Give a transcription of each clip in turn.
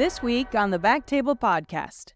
This week on the BackTable podcast.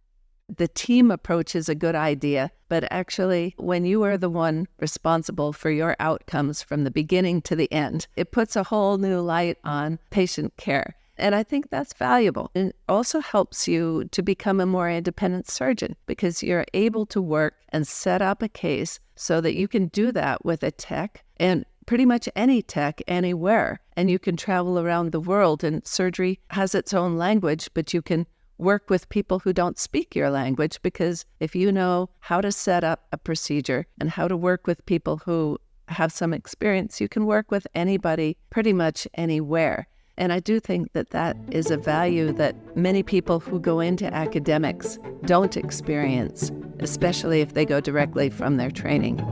The team approach is a good idea, but actually, when you are the one responsible for your outcomes from the beginning to the end, it puts a whole new light on patient care. And I think that's valuable. It also helps you to become a more independent surgeon because you're able to work and set up a case so that you can do that with a tech and pretty much any tech anywhere. And you can travel around the world, and surgery has its own language, but you can work with people who don't speak your language, because if you know how to set up a procedure and how to work with people who have some experience, you can work with anybody pretty much anywhere. And I do think that that is a value that many people who go into academics don't experience, especially if they go directly from their training.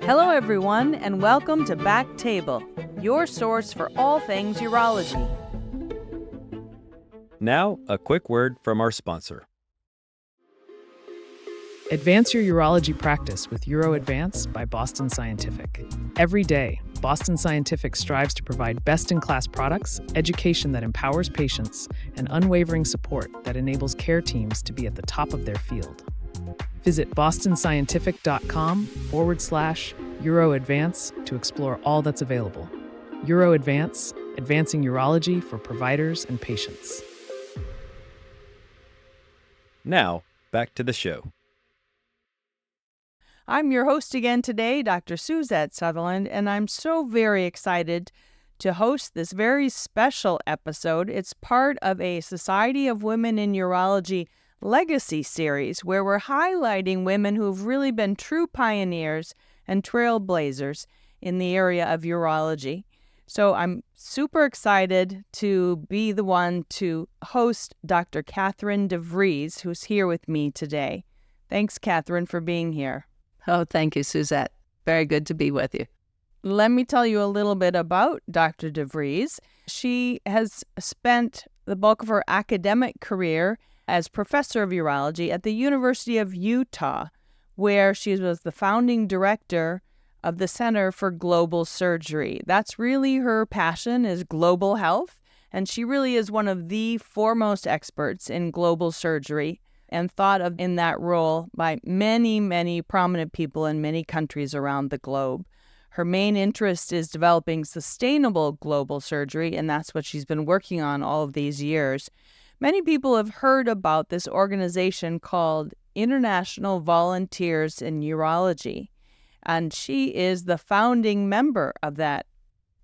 Hello, everyone, and welcome to BackTable, your source for all things urology. Now, a quick word from our sponsor. Advance your urology practice with UroAdvance by Boston Scientific. Every day, Boston Scientific strives to provide best-in-class products, education that empowers patients, and unwavering support that enables care teams to be at the top of their field. Visit bostonscientific.com/UroAdvance to explore all that's available. UroAdvance, advancing urology for providers and patients. Now, back to the show. I'm your host again today, Dr. Suzette Sutherland, and I'm so very excited to host this very special episode. It's part of a Society of Women in Urology Legacy series where we're highlighting women who've really been true pioneers and trailblazers in the area of urology. So I'm super excited to be the one to host Dr. Catherine deVries, who's here with me today. Thanks, Catherine, for being here. Oh, thank you, Suzette. Very good to be with you. Let me tell you a little bit about Dr. deVries. She has spent the bulk of her academic career as professor of urology at the University of Utah, where she was the founding director of the Center for Global Surgery. That's really her passion, is global health, and she really is one of the foremost experts in global surgery and thought of in that role by many, many prominent people in many countries around the globe. Her main interest is developing sustainable global surgery, and that's what she's been working on all of these years. Many people have heard about this organization called International Volunteers in Urology, and she is the founding member of that.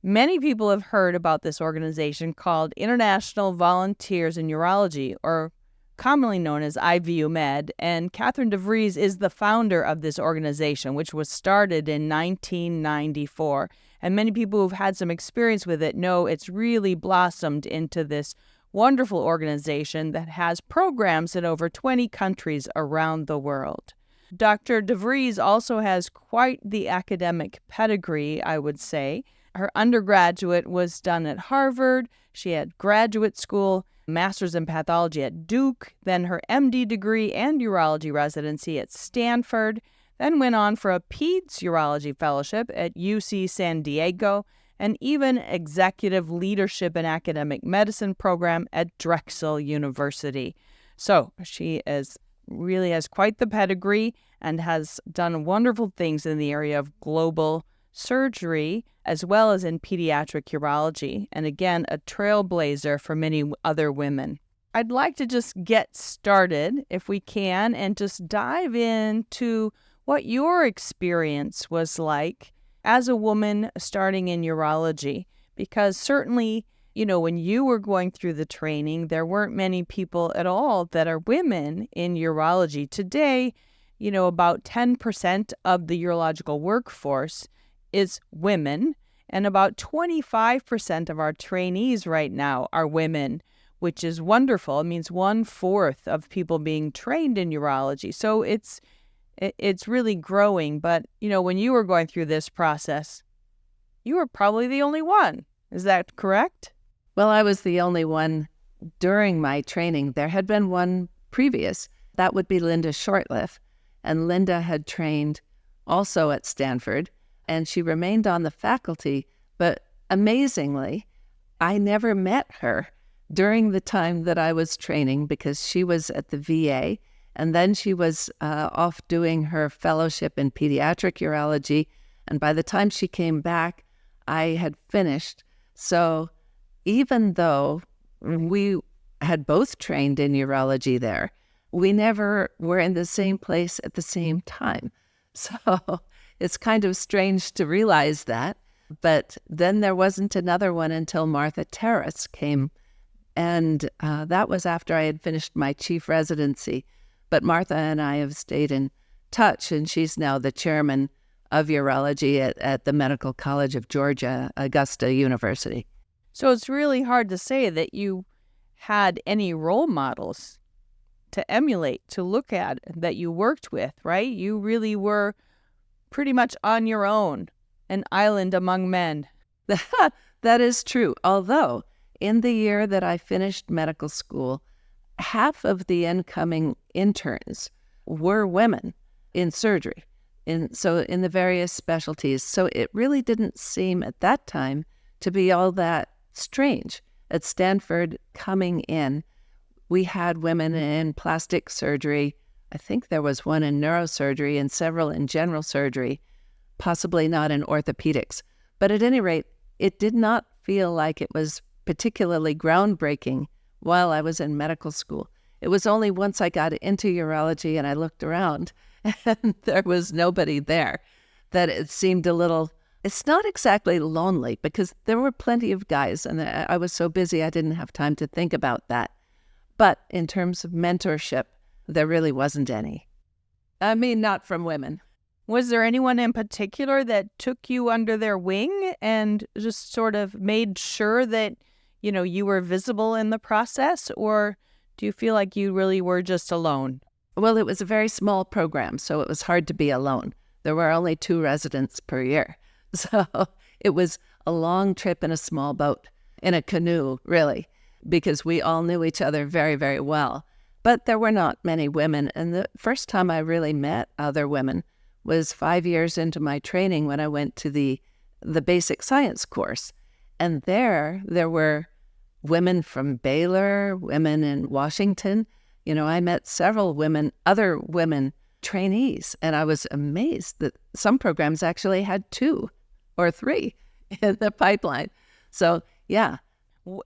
Many people have heard about this organization called International Volunteers in Urology, or commonly known as IVUMed, and Catherine deVries is the founder of this organization, which was started in 1994. And many people who've had some experience with it know it's really blossomed into this wonderful organization that has programs in over 20 countries around the world. Dr. deVries also has quite the academic pedigree, I would say. Her undergraduate was done at Harvard. She had graduate school, master's in pathology at Duke, then her MD degree and urology residency at Stanford, then went on for a Peds Urology Fellowship at UC San Diego, and even executive leadership in academic medicine program at Drexel University. So she really has quite the pedigree and has done wonderful things in the area of global surgery as well as in pediatric urology, and again, a trailblazer for many other women. I'd like to just get started, if we can, and just dive into what your experience was like as a woman starting in urology, because certainly, when you were going through the training, there weren't many people at all that are women in urology. Today, about 10% of the urological workforce is women, and about 25% of our trainees right now are women, which is wonderful. It means 1/4 of people being trained in urology. So it's really growing. But, when you were going through this process, you were probably the only one. Is that correct? Well, I was the only one during my training. There had been one previous. That would be Linda Shortliff. And Linda had trained also at Stanford, and she remained on the faculty, but amazingly, I never met her during the time that I was training because she was at the VA, and then she was off doing her fellowship in pediatric urology. And by the time she came back, I had finished. So even though we had both trained in urology there, we never were in the same place at the same time. So it's kind of strange to realize that. But then there wasn't another one until Martha Terrace came. And that was after I had finished my chief residency. But Martha and I have stayed in touch, and she's now the chairman of urology at the Medical College of Georgia, Augusta University. So it's really hard to say that you had any role models to emulate, to look at, that you worked with, right? You really were pretty much on your own, an island among men. That is true. Although in the year that I finished medical school, half of the incoming interns were women in surgery, in the various specialties. So it really didn't seem at that time to be all that strange. At Stanford, coming in, we had women in plastic surgery. I think there was one in neurosurgery and several in general surgery, possibly not in orthopedics. But at any rate, it did not feel like it was particularly groundbreaking while I was in medical school. It was only once I got into urology and I looked around and there was nobody there that it seemed a little, it's not exactly lonely, because there were plenty of guys and I was so busy I didn't have time to think about that. But in terms of mentorship, there really wasn't any. I mean, not from women. Was there anyone in particular that took you under their wing and just sort of made sure that, you were visible in the process? Or do you feel like you really were just alone? Well, it was a very small program, so it was hard to be alone. There were only 2 residents per year. So it was a long trip in a small boat, in a canoe, really, because we all knew each other very, very well. But there were not many women. And the first time I really met other women was 5 years into my training when I went to the basic science course. And there were women from Baylor, women in Washington. I met several other women trainees, and I was amazed that some programs actually had 2 or 3 in the pipeline. So, yeah.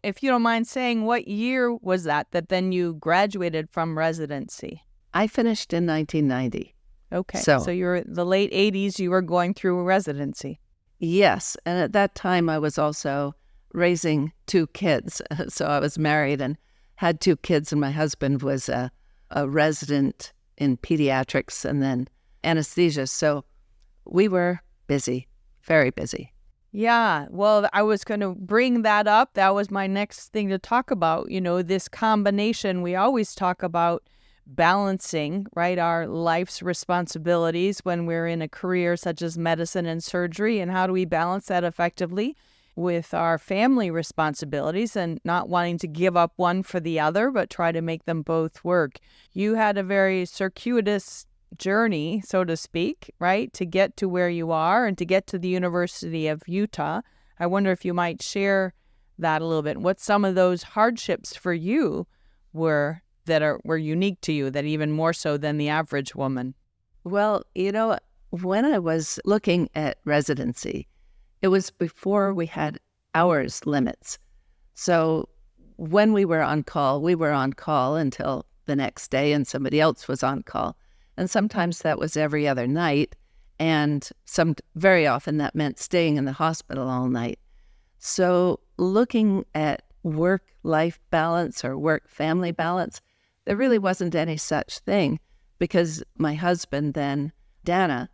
If you don't mind saying, what year was that then you graduated from residency? I finished in 1990. Okay, so you're the late 80s, you were going through residency. Yes, and at that time I was also raising 2 kids. So I was married and had 2 kids, and my husband was a resident in pediatrics and then anesthesia. So we were busy, very busy. Yeah, well, I was going to bring that up. That was my next thing to talk about. This combination, we always talk about balancing, right, our life's responsibilities when we're in a career such as medicine and surgery, and how do we balance that effectively with our family responsibilities and not wanting to give up one for the other, but try to make them both work. You had a very circuitous journey, so to speak, right, to get to where you are and to get to the University of Utah. I wonder if you might share that a little bit. What some of those hardships for you were that were unique to you, that even more so than the average woman? Well, when I was looking at residency, it was before we had hours limits. So when we were on call until the next day and somebody else was on call. And sometimes that was every other night. And very often that meant staying in the hospital all night. So looking at work-life balance or work-family balance, there really wasn't any such thing, because my husband then, Dana,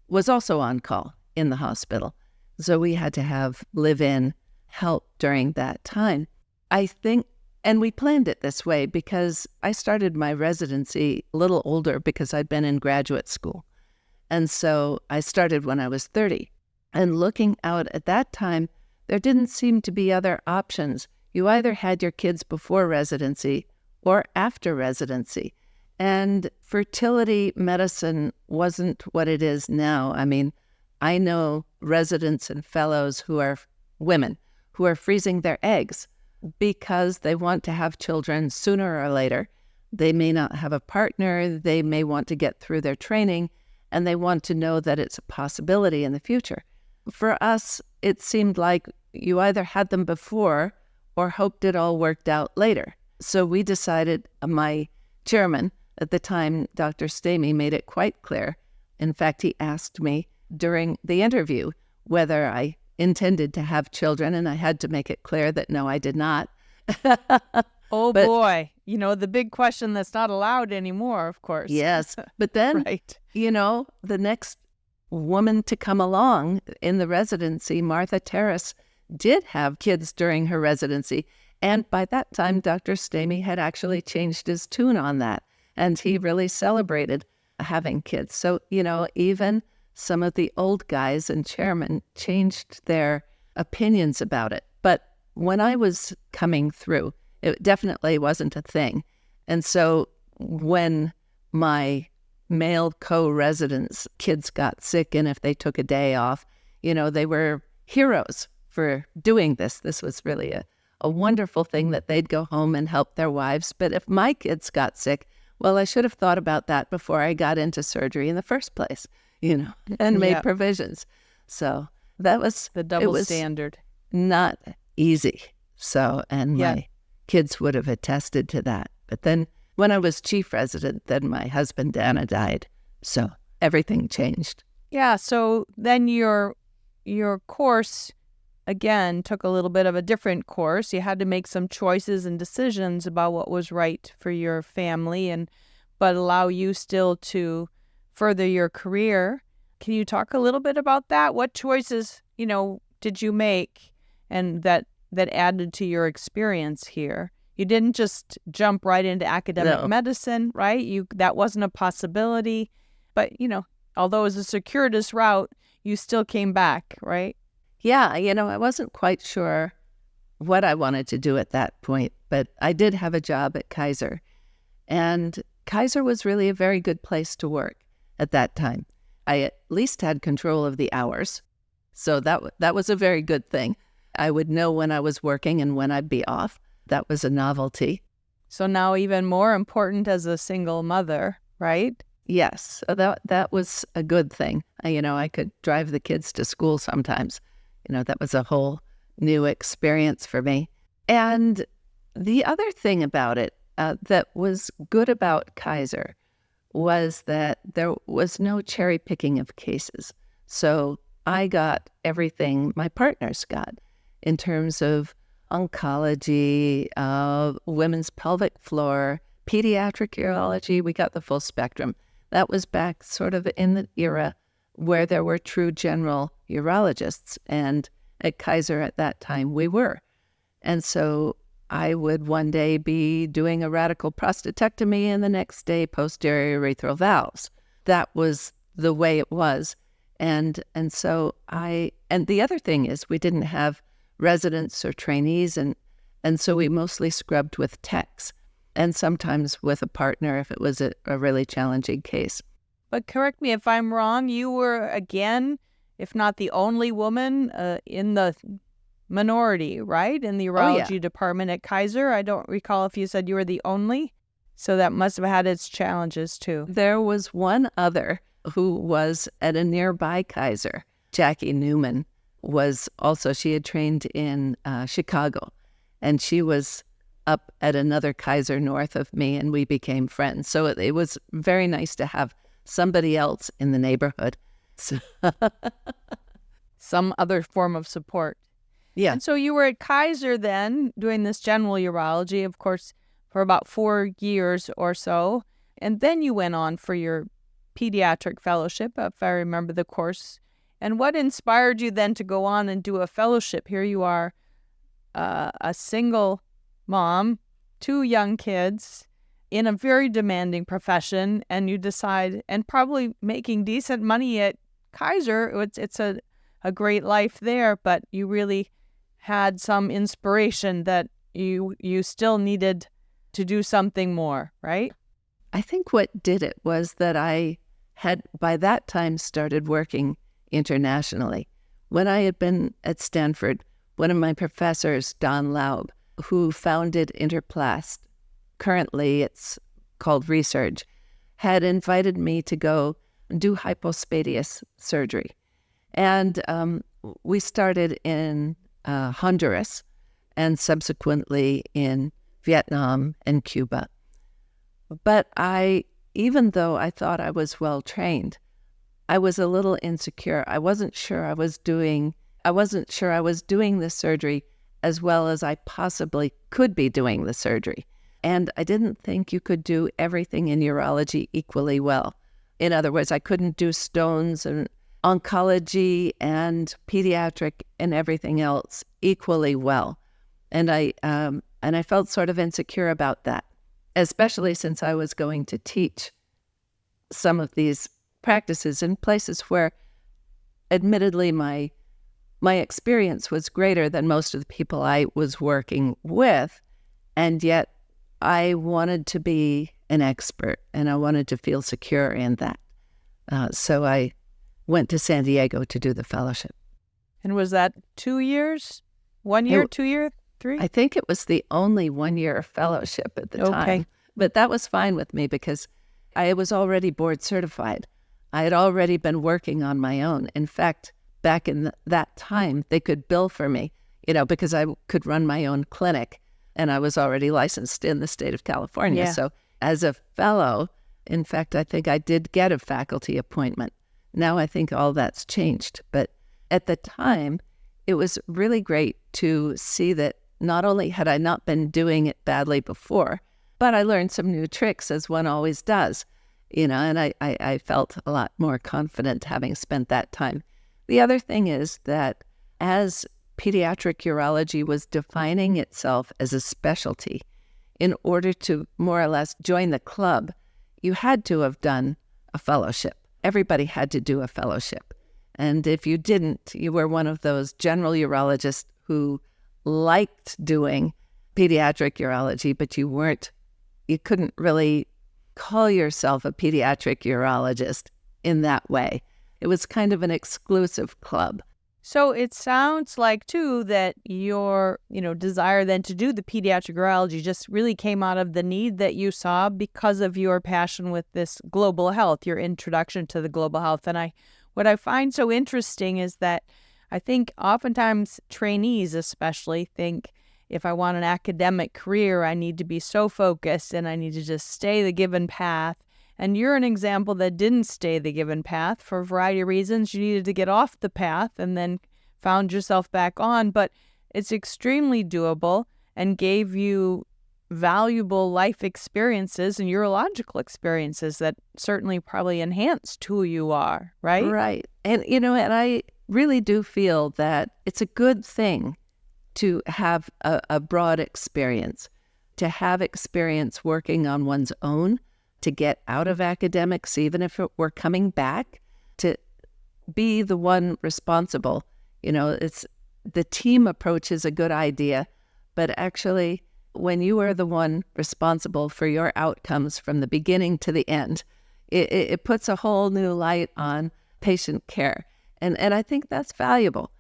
was also on call in the hospital. So we had to have live-in help during that time. I think, and we planned it this way because I started my residency a little older because I'd been in graduate school. And so I started when I was 30. And looking out at that time, there didn't seem to be other options. You either had your kids before residency or after residency. And fertility medicine wasn't what it is now. I mean, I know residents and fellows who are women who are freezing their eggs because they want to have children sooner or later. They may not have a partner. They may want to get through their training, and they want to know that it's a possibility in the future. For us, it seemed like you either had them before or hoped it all worked out later. So we decided, my chairman at the time, Dr. Stamey, made it quite clear. In fact, he asked me during the interview whether I intended to have children, and I had to make it clear that no, I did not. Boy, the big question that's not allowed anymore, of course. Yes, but then, right. The next woman to come along in the residency, Martha Terrace, did have kids during her residency. And by that time, Dr. Stamey had actually changed his tune on that, and he really celebrated having kids. So, even some of the old guys and chairmen changed their opinions about it. But when I was coming through, it definitely wasn't a thing. And so when my male co-residents' kids got sick, and if they took a day off, they were heroes for doing this. This was really a wonderful thing that they'd go home and help their wives. But if my kids got sick, well, I should have thought about that before I got into surgery in the first place, and made provisions. So that was the double standard. Not easy. So, and my kids would have attested to that. But then when I was chief resident, then my husband, Dana, died. So everything changed. Yeah. So then your course, again, took a little bit of a different course. You had to make some choices and decisions about what was right for your family, but allow you still to further your career. Can you talk a little bit about that? What choices, did you make, and that added to your experience here? You didn't just jump right into academic medicine, right? That wasn't a possibility. But, although it was a circuitous route, you still came back, right? Yeah, I wasn't quite sure what I wanted to do at that point, but I did have a job at Kaiser. And Kaiser was really a very good place to work at that time. I at least had control of the hours. So that was a very good thing. I would know when I was working and when I'd be off. That was a novelty. So now even more important as a single mother, right? Yes, so that was a good thing. I could drive the kids to school sometimes. That was a whole new experience for me. And the other thing about it that was good about Kaiser was that there was no cherry picking of cases. So I got everything my partners got in terms of oncology, women's pelvic floor, pediatric urology. We got the full spectrum. That was back sort of in the era where there were true general urologists. And at Kaiser at that time, we were. And so I would one day be doing a radical prostatectomy and the next day posterior urethral valves. That was the way it was. And so and the other thing is we didn't have residents or trainees, and so we mostly scrubbed with techs and sometimes with a partner if it was a really challenging case. But correct me if I'm wrong, you were, again, if not the only woman in the minority, right? In the urology department at Kaiser. I don't recall if you said you were the only. So that must have had its challenges too. There was one other who was at a nearby Kaiser. Jackie Newman was also, she had trained in Chicago, and she was up at another Kaiser north of me, and we became friends. So it was very nice to have somebody else in the neighborhood. So some other form of support. Yeah. And so you were at Kaiser then doing this general urology, of course, for about 4 years or so. And then you went on for your pediatric fellowship, if I remember the course. And what inspired you then to go on and do a fellowship? Here you are, a single mom, 2 young kids, in a very demanding profession, and you decide, and probably making decent money at Kaiser. It's a great life there, but you really had some inspiration that you still needed to do something more, right? I think what did it was that I had by that time started working internationally. When I had been at Stanford, one of my professors, Don Laub, who founded Interplast, currently it's called Research, had invited me to go do hypospadias surgery. And we started in Honduras and subsequently in Vietnam and Cuba. But even though I thought I was well trained, I was a little insecure. I wasn't sure I was doing the surgery as well as I possibly could be doing the surgery. And I didn't think you could do everything in urology equally well. In other words, I couldn't do stones and oncology and pediatric and everything else equally well. And I felt sort of insecure about that, especially since I was going to teach some of these practices in places where, admittedly, my experience was greater than most of the people I was working with, and yet I wanted to be an expert, and I wanted to feel secure in that. So I went to San Diego to do the fellowship. And was that 2 years? 1 year, 2 year, 3? I think it was the only 1 year fellowship at the time. But that was fine with me because I was already board certified. I had already been working on my own. In fact, back in that time, they could bill for me, because I could run my own clinic, and I was already licensed in the state of California. Yeah. So as a fellow, in fact, I think I did get a faculty appointment. Now I think all that's changed. But at the time, it was really great to see that not only had I not been doing it badly before, but I learned some new tricks, as one always does, and I felt a lot more confident having spent that time. The other thing is that as pediatric urology was defining itself as a specialty, in order to more or less join the club, you had to have done a fellowship. Everybody had to do a fellowship. And if you didn't, you were one of those general urologists who liked doing pediatric urology, but you couldn't really call yourself a pediatric urologist in that way. It was kind of an exclusive club. So it sounds like, too, that your, desire then to do the pediatric urology just really came out of the need that you saw because of your passion with this global health, your introduction to the global health. And what I find so interesting is that I think oftentimes trainees especially think, if I want an academic career, I need to be so focused and I need to just stay the given path. And you're an example that didn't stay the given path for a variety of reasons. You needed to get off the path and then found yourself back on. But it's extremely doable and gave you valuable life experiences and urological experiences that certainly probably enhanced who you are, right? Right. And, and I really do feel that it's a good thing to have a broad experience, to have experience working on one's own, to get out of academics, even if it were coming back, to be the one responsible. It's the team approach is a good idea, but actually, when you are the one responsible for your outcomes from the beginning to the end, it puts a whole new light on patient care. And I think that's valuable.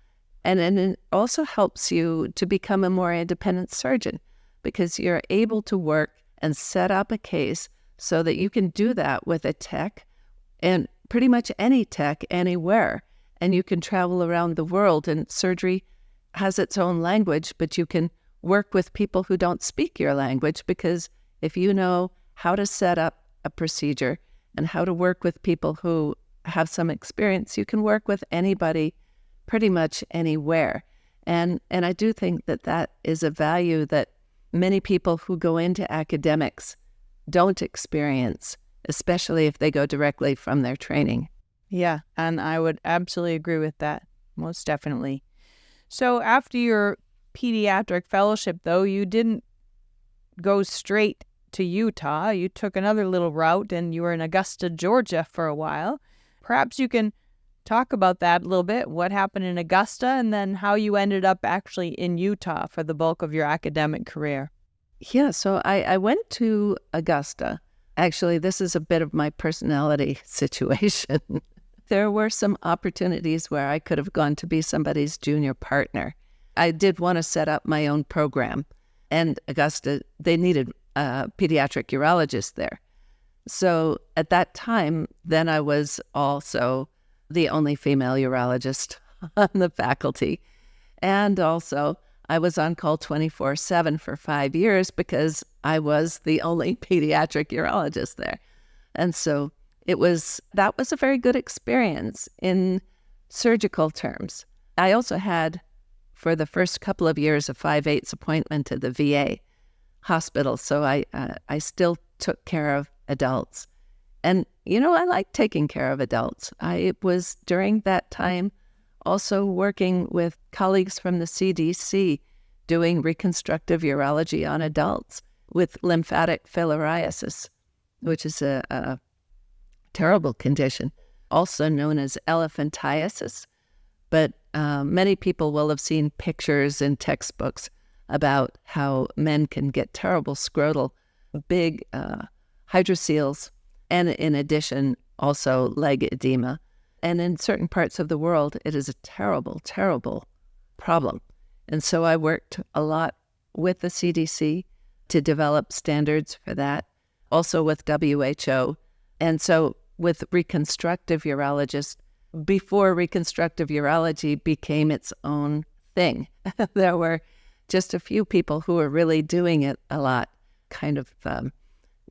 And it also helps you to become a more independent surgeon because you're able to work and set up a case so that you can do that with a tech and pretty much any tech anywhere. And you can travel around the world, and surgery has its own language, but you can work with people who don't speak your language, because if you know how to set up a procedure and how to work with people who have some experience, you can work with anybody pretty much anywhere. And I do think that is a value that many people who go into academics don't experience, especially if they go directly from their training. Yeah, and I would absolutely agree with that, most definitely. So after your pediatric fellowship, though, you didn't go straight to Utah. You took another little route, and you were in Augusta, Georgia for a while. Perhaps you can talk about that a little bit, what happened in Augusta, and then how you ended up actually in Utah for the bulk of your academic career. Yeah, so I went to Augusta. Actually, this is a bit of my personality situation. There were some opportunities where I could have gone to be somebody's junior partner. I did want to set up my own program. And Augusta, they needed a pediatric urologist there. So at that time, then I was also the only female urologist on the faculty. And also, I was on call 24/7 for 5 years because I was the only pediatric urologist there. And so that was a very good experience in surgical terms. I also had, for the first couple of years, a 5/8 appointment at the VA hospital. So I still took care of adults. And, I like taking care of adults. I was, during that time, also working with colleagues from the CDC doing reconstructive urology on adults with lymphatic filariasis, which is a terrible condition, also known as elephantiasis. But many people will have seen pictures in textbooks about how men can get terrible scrotal, big hydroceles, and in addition, also leg edema. And in certain parts of the world, it is a terrible, terrible problem. And so I worked a lot with the CDC to develop standards for that, also with WHO. And so with reconstructive urologists, before reconstructive urology became its own thing, there were just a few people who were really doing it a lot, kind of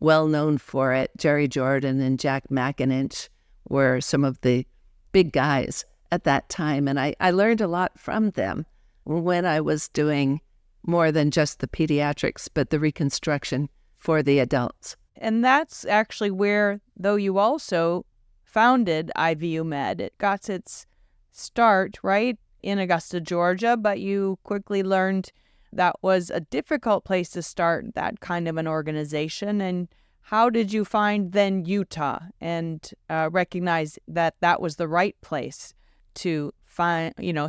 well known for it. Jerry Jordan and Jack McIninch were some of the big guys at that time. And I learned a lot from them when I was doing more than just the pediatrics, but the reconstruction for the adults. And that's actually where, though you also founded IVUMed, it got its start, right, in Augusta, Georgia, but you quickly learned that was a difficult place to start that kind of an organization. And how did you find then Utah and recognize that that was the right place to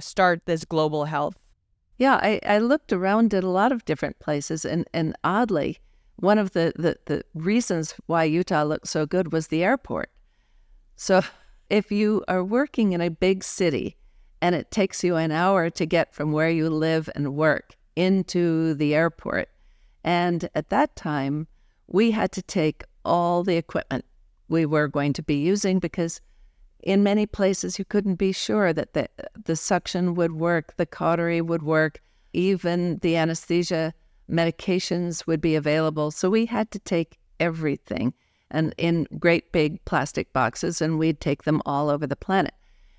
start this global health? Yeah, I looked around at a lot of different places, and oddly, one of the reasons why Utah looked so good was the airport. So if you are working in a big city and it takes you an hour to get from where you live and work into the airport, and at that time, we had to take all the equipment we were going to be using because in many places you couldn't be sure that the suction would work, the cautery would work, even the anesthesia medications would be available. So we had to take everything and in great big plastic boxes, and we'd take them all over the planet.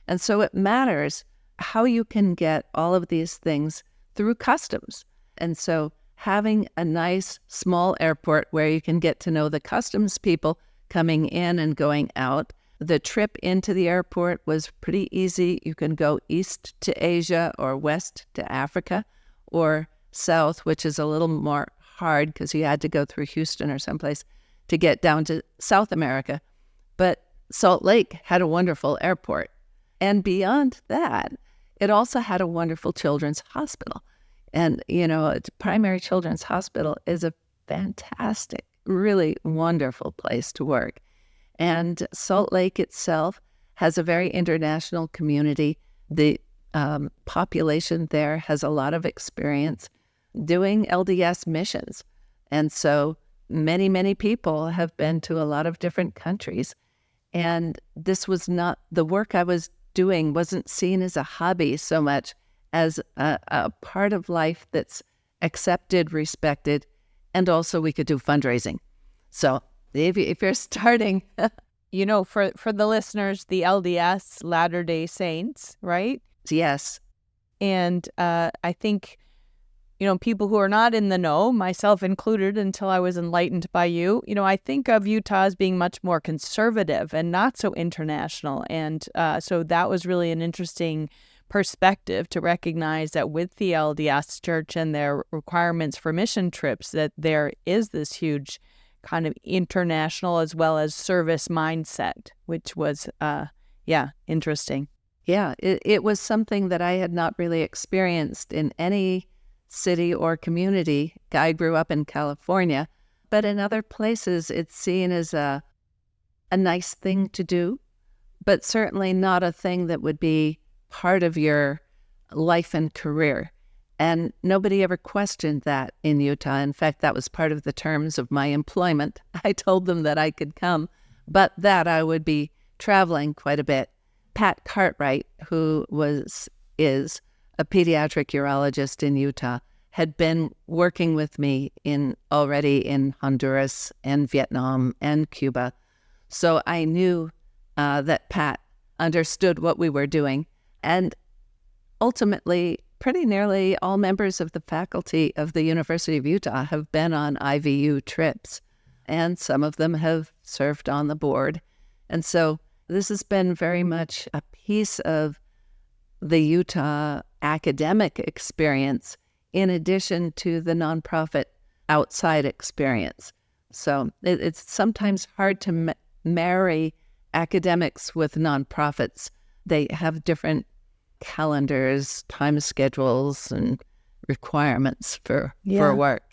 And so it matters how you can get all of these things through customs. And so having a nice small airport where you can get to know the customs people coming in and going out. The trip into the airport was pretty easy. You can go east to Asia or west to Africa or south, which is a little more hard because you had to go through Houston or someplace to get down to South America. But Salt Lake had a wonderful airport. And beyond that, it also had a wonderful children's hospital. And, Primary Children's Hospital is a fantastic, really wonderful place to work. And Salt Lake itself has a very international community. The population there has a lot of experience doing LDS missions. And so many, many people have been to a lot of different countries. And this was not, the work I was doing wasn't seen as a hobby so much as a part of life that's accepted, respected, and also we could do fundraising. So if you're starting... for the listeners, the LDS, Latter-day Saints, right? Yes. And I think, people who are not in the know, myself included until I was enlightened by you, I think of Utah as being much more conservative and not so international. And so that was really an interesting perspective to recognize that with the LDS Church and their requirements for mission trips, that there is this huge kind of international as well as service mindset, which was, interesting. Yeah, it was something that I had not really experienced in any city or community. I grew up in California, but in other places it's seen as a nice thing to do, but certainly not a thing that would be part of your life and career. And nobody ever questioned that in Utah. In fact, that was part of the terms of my employment. I told them that I could come, but that I would be traveling quite a bit. Pat Cartwright, who is a pediatric urologist in Utah, had been working with me already in Honduras and Vietnam and Cuba. So I knew that Pat understood what we were doing. And ultimately, pretty nearly all members of the faculty of the University of Utah have been on IVU trips, and some of them have served on the board. And so this has been very much a piece of the Utah academic experience in addition to the nonprofit outside experience. So it's sometimes hard to marry academics with nonprofits. They have different calendars, time schedules, and requirements for work.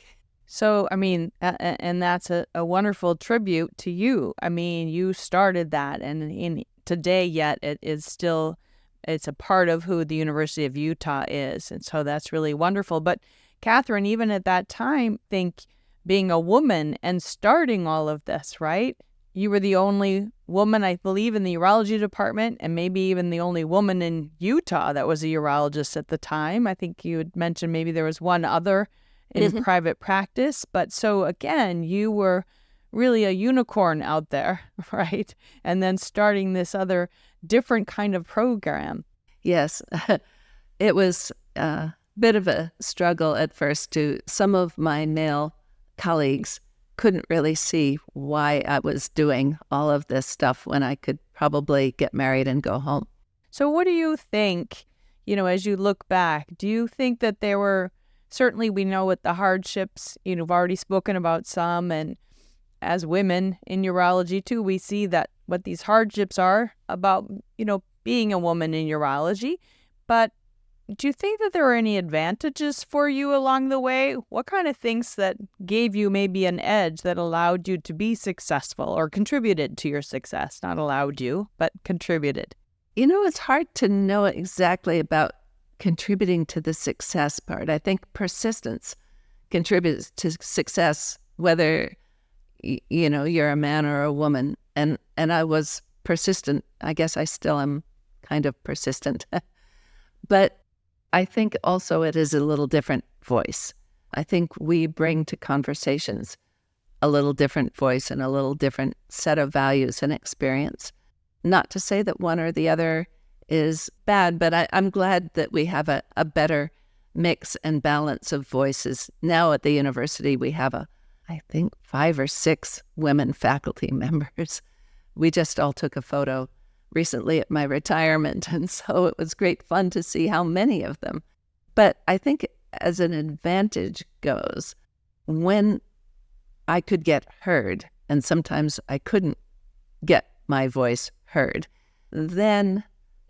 So, I mean, and that's a wonderful tribute to you. I mean, you started that, and today yet it's a part of who the University of Utah is. And so that's really wonderful. But Catherine, even at that time, think being a woman and starting all of this, right? You were the only woman, I believe, in the urology department, and maybe even the only woman in Utah that was a urologist at the time. I think you had mentioned maybe there was one other in private practice. But so again, you were really a unicorn out there, right? And then starting this other different kind of program. Yes, it was a bit of a struggle at first. Some of my male colleagues couldn't really see why I was doing all of this stuff when I could probably get married and go home. So what do you think, as you look back, do you think that there were, certainly we know what the hardships, you've already spoken about some, and as women in urology too, we see that what these hardships are about, being a woman in urology. But do you think that there were any advantages for you along the way? What kind of things that gave you maybe an edge that allowed you to be successful or contributed to your success? Not allowed you, but contributed. It's hard to know exactly about contributing to the success part. I think persistence contributes to success, whether you're a man or a woman. And I was persistent. I guess I still am kind of persistent. But I think also it is a little different voice. I think we bring to conversations a little different voice and a little different set of values and experience. Not to say that one or the other is bad, but I'm glad that we have a better mix and balance of voices. Now at the university, we have I think 5 or 6 women faculty members. We just all took a photo recently at my retirement, and so it was great fun to see how many of them. But I think as an advantage goes, when I could get heard, and sometimes I couldn't get my voice heard, then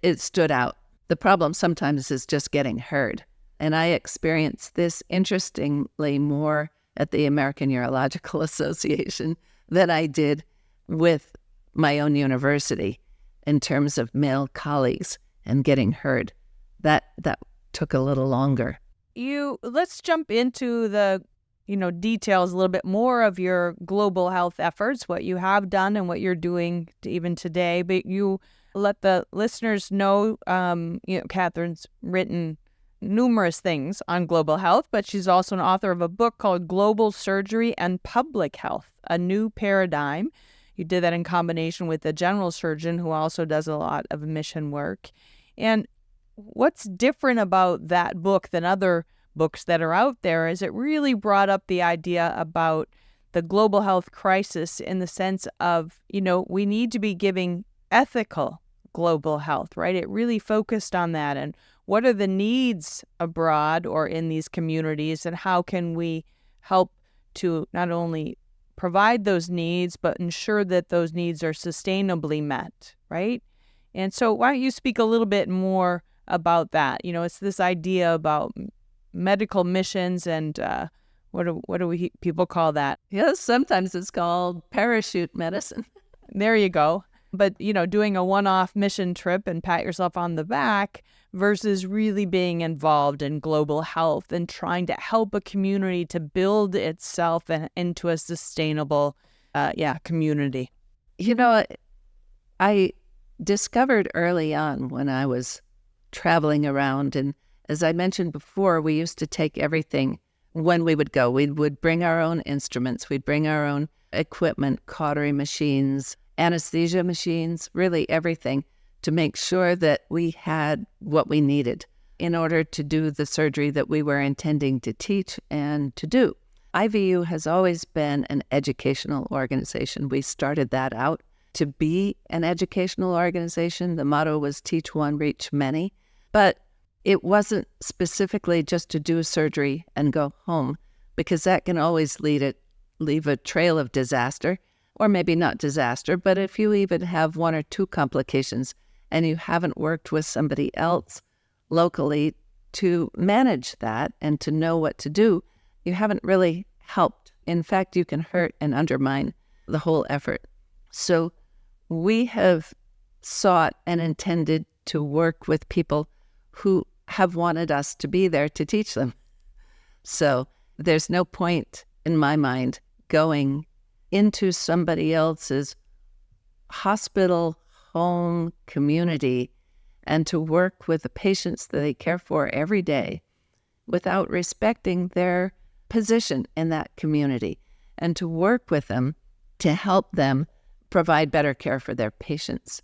it stood out. The problem sometimes is just getting heard. And I experienced this, interestingly, more at the American Urological Association than I did with my own university in terms of male colleagues and getting heard. That took a little longer. Let's jump into the details a little bit more of your global health efforts, what you have done and what you're doing even today. But you let the listeners know, Catherine's written numerous things on global health, but she's also an author of a book called Global Surgery and Public Health, A New Paradigm. You did that in combination with a general surgeon who also does a lot of mission work. And what's different about that book than other books that are out there is it really brought up the idea about the global health crisis in the sense of, we need to be giving ethical global health, right? It really focused on that. And what are the needs abroad or in these communities, and how can we help to not only provide those needs, but ensure that those needs are sustainably met, right? And so why don't you speak a little bit more about that? It's this idea about medical missions and what people call that? Yes, sometimes it's called parachute medicine. There you go. But, doing a one-off mission trip and pat yourself on the back versus really being involved in global health and trying to help a community to build itself into a sustainable, community. I discovered early on when I was traveling around, and as I mentioned before, we used to take everything when we would go. We would bring our own instruments, we'd bring our own equipment, cautery machines, anesthesia machines, really everything to make sure that we had what we needed in order to do the surgery that we were intending to teach and to do. IVU has always been an educational organization. We started that out to be an educational organization. The motto was teach one, reach many. But it wasn't specifically just to do surgery and go home, because that can always leave a trail of disaster, or maybe not disaster, but if you even have one or two complications and you haven't worked with somebody else locally to manage that and to know what to do, you haven't really helped. In fact, you can hurt and undermine the whole effort. So we have sought and intended to work with people who have wanted us to be there to teach them. So there's no point in my mind going into somebody else's hospital, home, community, and to work with the patients that they care for every day without respecting their position in that community, and to work with them to help them provide better care for their patients.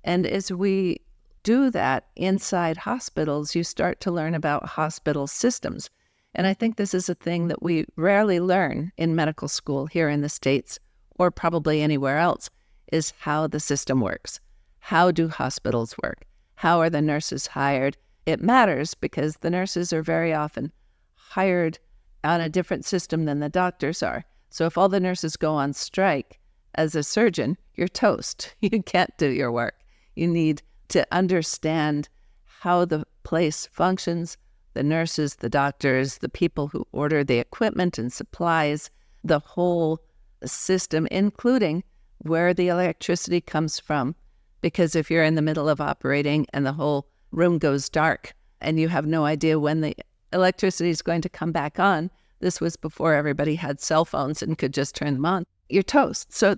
And as we do that inside hospitals, you start to learn about hospital systems. And I think this is a thing that we rarely learn in medical school here in the States, or probably anywhere else, is how the system works. How do hospitals work? How are the nurses hired? It matters because the nurses are very often hired on a different system than the doctors are. So if all the nurses go on strike, as a surgeon, you're toast. You can't do your work. You need to understand how the place functions, the nurses, the doctors, the people who order the equipment and supplies, the whole system, including where the electricity comes from. Because if you're in the middle of operating and the whole room goes dark and you have no idea when the electricity is going to come back on, this was before everybody had cell phones and could just turn them on, you're toast. So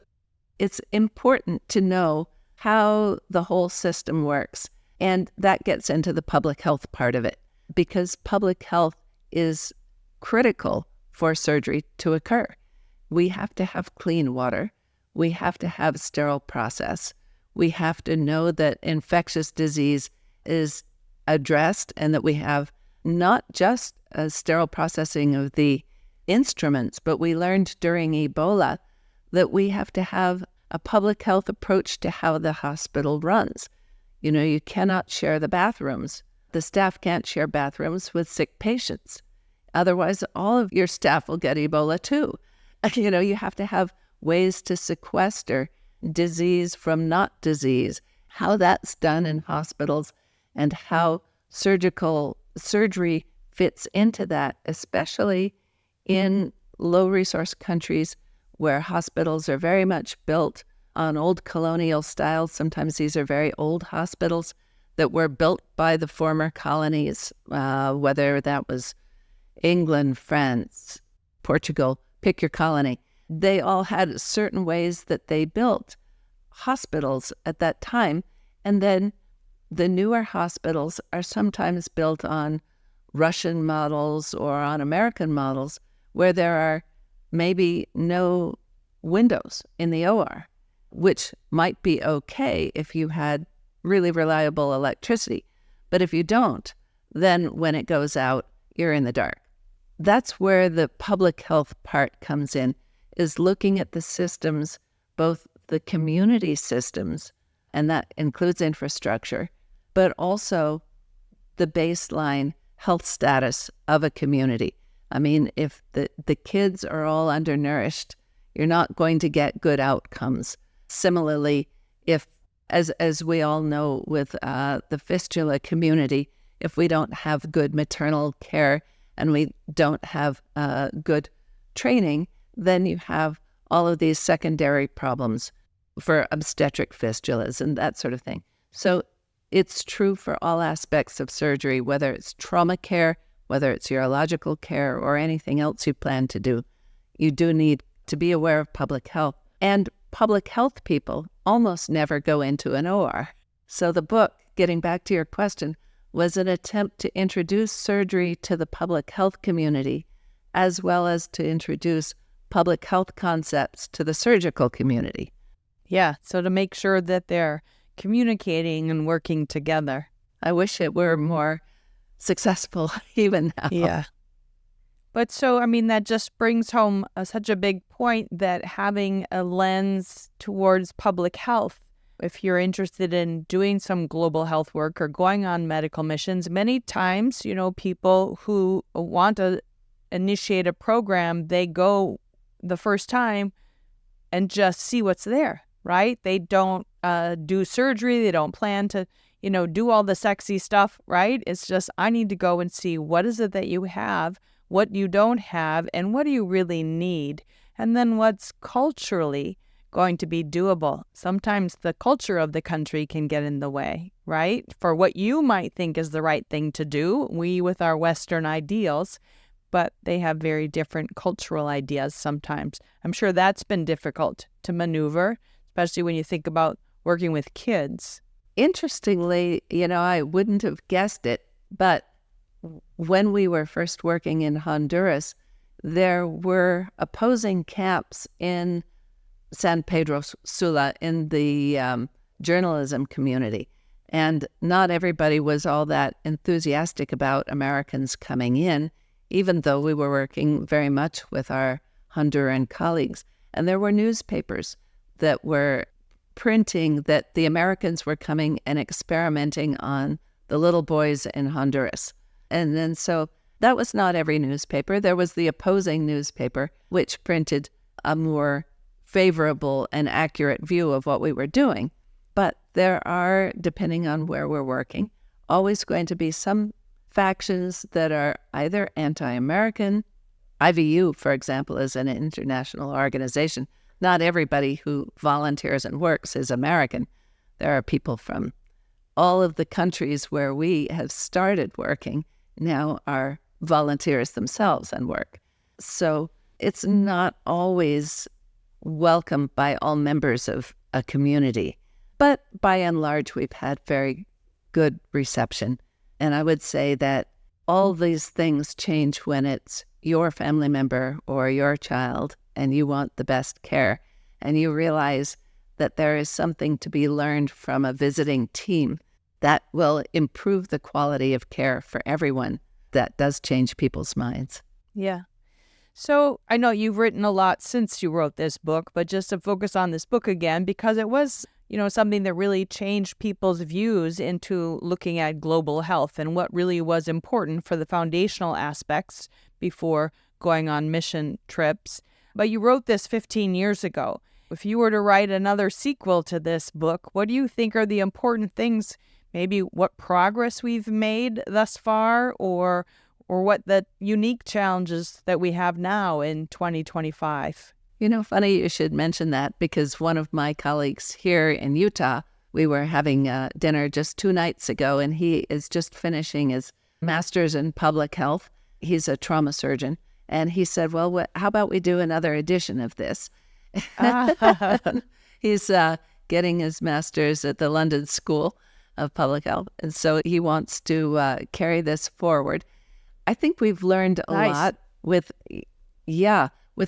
it's important to know how the whole system works. And that gets into the public health part of it, because public health is critical for surgery to occur. We have to have clean water. We have to have sterile process. We have to know that infectious disease is addressed and that we have not just a sterile processing of the instruments, but we learned during Ebola that we have to have a public health approach to how the hospital runs. You cannot share the bathrooms. The staff can't share bathrooms with sick patients. Otherwise, all of your staff will get Ebola too. You have to have ways to sequester disease from not disease, how that's done in hospitals, and how surgery fits into that, especially in low-resource countries where hospitals are very much built on old colonial styles. Sometimes these are very old hospitals that were built by the former colonies, whether that was England, France, Portugal, pick your colony. They all had certain ways that they built hospitals at that time. And then the newer hospitals are sometimes built on Russian models or on American models where there are maybe no windows in the OR, which might be okay if you had really reliable electricity. But if you don't, then when it goes out, you're in the dark. That's where the public health part comes in, is looking at the systems, both the community systems, and that includes infrastructure, but also the baseline health status of a community. I mean, if the kids are all undernourished, you're not going to get good outcomes. Similarly, if, as we all know with the fistula community, if we don't have good maternal care and we don't have good training, then you have all of these secondary problems. for obstetric fistulas and that sort of thing. So it's true for all aspects of surgery, whether it's trauma care, whether it's urological care, or anything else you plan to do. You do need to be aware of public health. And public health people almost never go into an OR. So the book, getting back to your question, was an attempt to introduce surgery to the public health community, as well as to introduce public health concepts to the surgical community. Yeah, so to make sure that they're communicating and working together. I wish it were more successful even now. Yeah. But so, I mean, that just brings home such a big point that having a lens towards public health, if you're interested in doing some global health work or going on medical missions, many times, people who want to initiate a program, they go the first time and just see what's there, right? They don't do surgery. They don't plan to, do all the sexy stuff, right? It's just, I need to go and see what is it that you have, what you don't have, and what do you really need? And then what's culturally going to be doable. Sometimes the culture of the country can get in the way, right? For what you might think is the right thing to do, we with our Western ideals, but they have very different cultural ideas sometimes. I'm sure that's been difficult to maneuver, especially when you think about working with kids. Interestingly, I wouldn't have guessed it, but when we were first working in Honduras, there were opposing camps in San Pedro Sula in the journalism community. And not everybody was all that enthusiastic about Americans coming in, even though we were working very much with our Honduran colleagues. And there were newspapers that were printing that the Americans were coming and experimenting on the little boys in Honduras. And then so that was not every newspaper. There was the opposing newspaper, which printed a more favorable and accurate view of what we were doing. But there are, depending on where we're working, always going to be some factions that are either anti-American. IVU, for example, is an international organization. Not everybody who volunteers and works is American. There are people from all of the countries where we have started working now are volunteers themselves and work. So it's not always welcomed by all members of a community. But by and large, we've had very good reception. And I would say that all these things change when it's your family member or your child and you want the best care. And you realize that there is something to be learned from a visiting team that will improve the quality of care for everyone. That does change people's minds. Yeah. So I know you've written a lot since you wrote this book, but just to focus on this book again, because it was, something that really changed people's views into looking at global health and what really was important for the foundational aspects before going on mission trips. But you wrote this 15 years ago. If you were to write another sequel to this book, what do you think are the important things, maybe what progress we've made thus far, or what the unique challenges that we have now in 2025? Funny you should mention that, because one of my colleagues here in Utah, we were having dinner just 2 nights ago, and he is just finishing his master's in public health. He's a trauma surgeon. And he said, well, how about we do another edition of this? He's getting his master's at the London School of Public Health. And so he wants to carry this forward. I think we've learned a lot with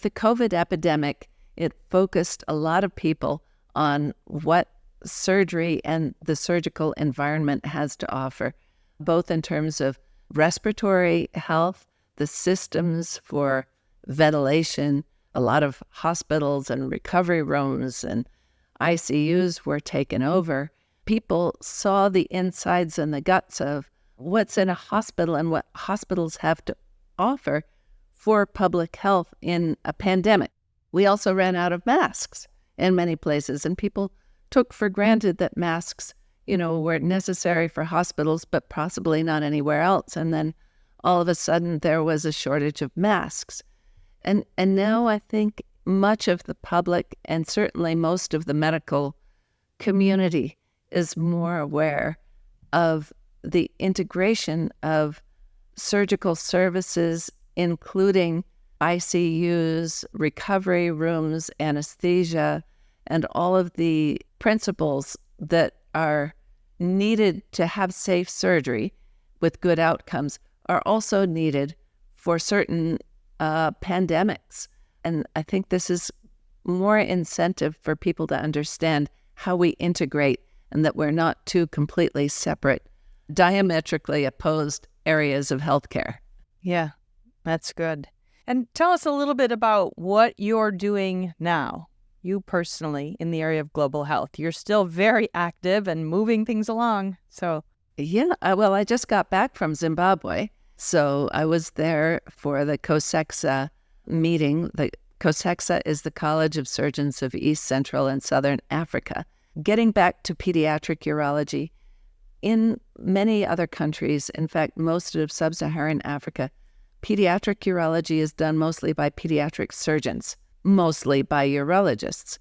the COVID epidemic. It focused a lot of people on what surgery and the surgical environment has to offer, both in terms of respiratory health, the systems for ventilation. A lot of hospitals and recovery rooms and ICUs were taken over. People saw the insides and the guts of what's in a hospital and what hospitals have to offer for public health in a pandemic. We also ran out of masks in many places, and people took for granted that masks, were necessary for hospitals, but possibly not anywhere else. And then all of a sudden there was a shortage of masks. And now I think much of the public and certainly most of the medical community is more aware of the integration of surgical services, including ICUs, recovery rooms, anesthesia, and all of the principles that are needed to have safe surgery with good outcomes are also needed for certain pandemics. And I think this is more incentive for people to understand how we integrate and that we're not two completely separate, diametrically opposed areas of healthcare. Yeah, that's good. And tell us a little bit about what you're doing now, you personally, in the area of global health. You're still very active and moving things along. So, yeah, well, I just got back from Zimbabwe. So I was there for the COSEXA meeting. The COSEXA is the College of Surgeons of East, Central, and Southern Africa. Getting back to pediatric urology, in many other countries, in fact, most of sub-Saharan Africa, pediatric urology is done mostly by pediatric surgeons, mostly by urologists.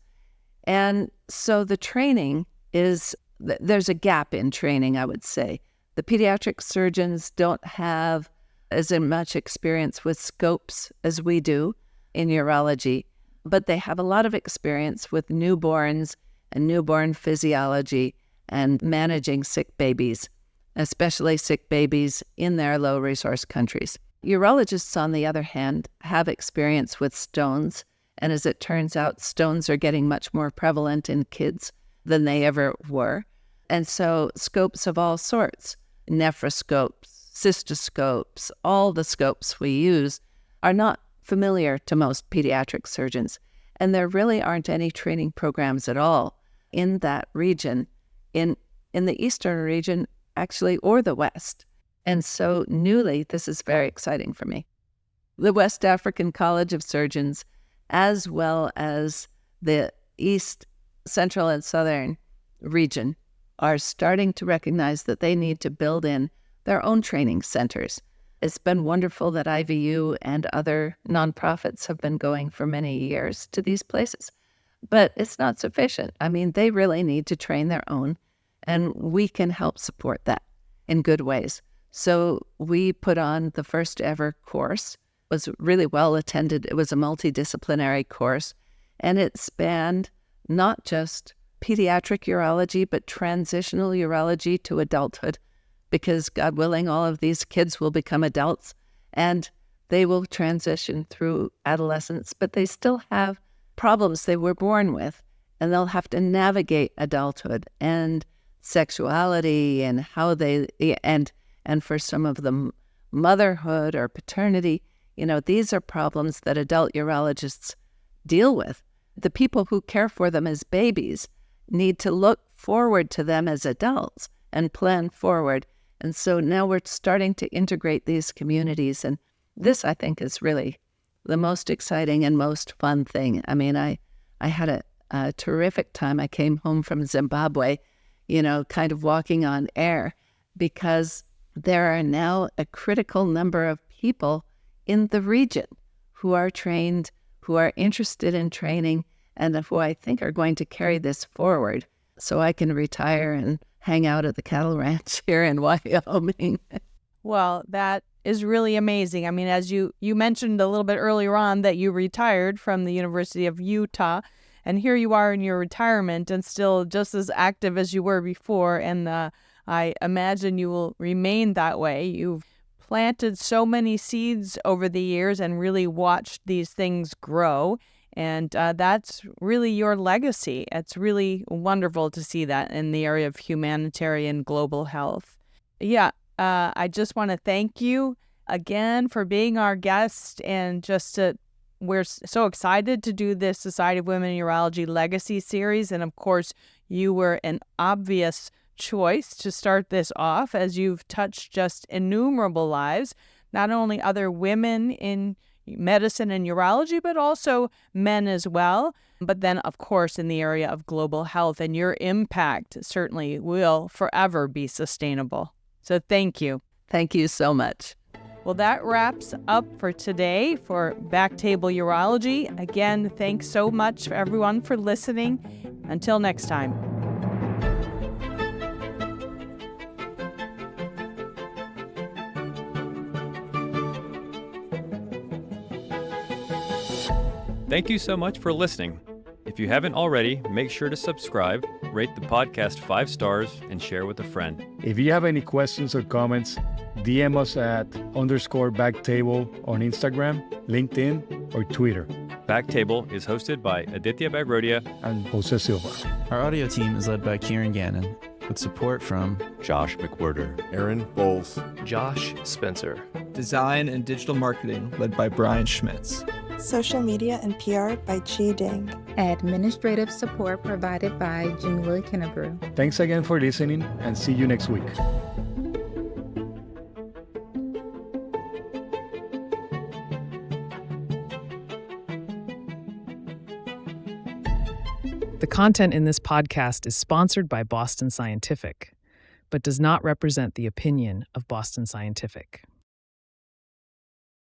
And so the training is, there's a gap in training, I would say. The pediatric surgeons don't have as much experience with scopes as we do in urology, but they have a lot of experience with newborns and newborn physiology and managing sick babies, especially sick babies in their low-resource countries. Urologists, on the other hand, have experience with stones, and as it turns out, stones are getting much more prevalent in kids than they ever were. And so scopes of all sorts, nephroscopes, cystoscopes, all the scopes we use are not familiar to most pediatric surgeons. And there really aren't any training programs at all in that region, in the Eastern region, actually, or the West. And so newly, this is very exciting for me. The West African College of Surgeons, as well as the East, Central, and Southern region, are starting to recognize that they need to build in their own training centers. It's been wonderful that IVU and other nonprofits have been going for many years to these places, but it's not sufficient. I mean, they really need to train their own, and we can help support that in good ways. So we put on the first ever course. It was really well attended. It was a multidisciplinary course, and it spanned not just pediatric urology, but transitional urology to adulthood, because God willing, all of these kids will become adults and they will transition through adolescence, but they still have problems they were born with, and they'll have to navigate adulthood and sexuality and how they, and for some of them, motherhood or paternity. You know, these are problems that adult urologists deal with. The people who care for them as babies need to look forward to them as adults and plan forward. And so now we're starting to integrate these communities. And this, I think, is really the most exciting and most fun thing. I mean, I had a terrific time. I came home from Zimbabwe, you know, kind of walking on air, because there are now a critical number of people in the region who are trained, who are interested in training, and who I think are going to carry this forward so I can retire and hang out at the cattle ranch here in Wyoming. Well, that is really amazing. I mean, as you mentioned a little bit earlier on that you retired from the University of Utah, and here you are in your retirement and still just as active as you were before, and I imagine you will remain that way. You've planted so many seeds over the years and really watched these things grow. And that's really your legacy. It's really wonderful to see that in the area of humanitarian global health. Yeah, I just want to thank you again for being our guest, and we're so excited to do this Society of Women in Urology Legacy Series. And of course, you were an obvious choice to start this off, as you've touched just innumerable lives, not only other women in medicine and urology, but also men as well. But then, of course, in the area of global health, and your impact certainly will forever be sustainable. So thank you. Thank you so much. Well, that wraps up for today for BackTable Urology. Again, thanks so much for everyone for listening. Until next time. Thank you so much for listening. If you haven't already, make sure to subscribe, rate the podcast 5 stars, and share with a friend. If you have any questions or comments, DM us at _BackTable on Instagram, LinkedIn, or Twitter. BackTable is hosted by Aditya Bagrodia And Jose Silva. Our audio team is led by Kieran Gannon, with support from Josh McWhirter, Aaron Bowles, Josh Spencer. Design and digital marketing led by Brian Schmitz. Social media and PR by Chi Ding. Administrative support provided by Jamila Kennebrew. Thanks again for listening, and see you next week. The content in this podcast is sponsored by Boston Scientific, but does not represent the opinion of Boston Scientific.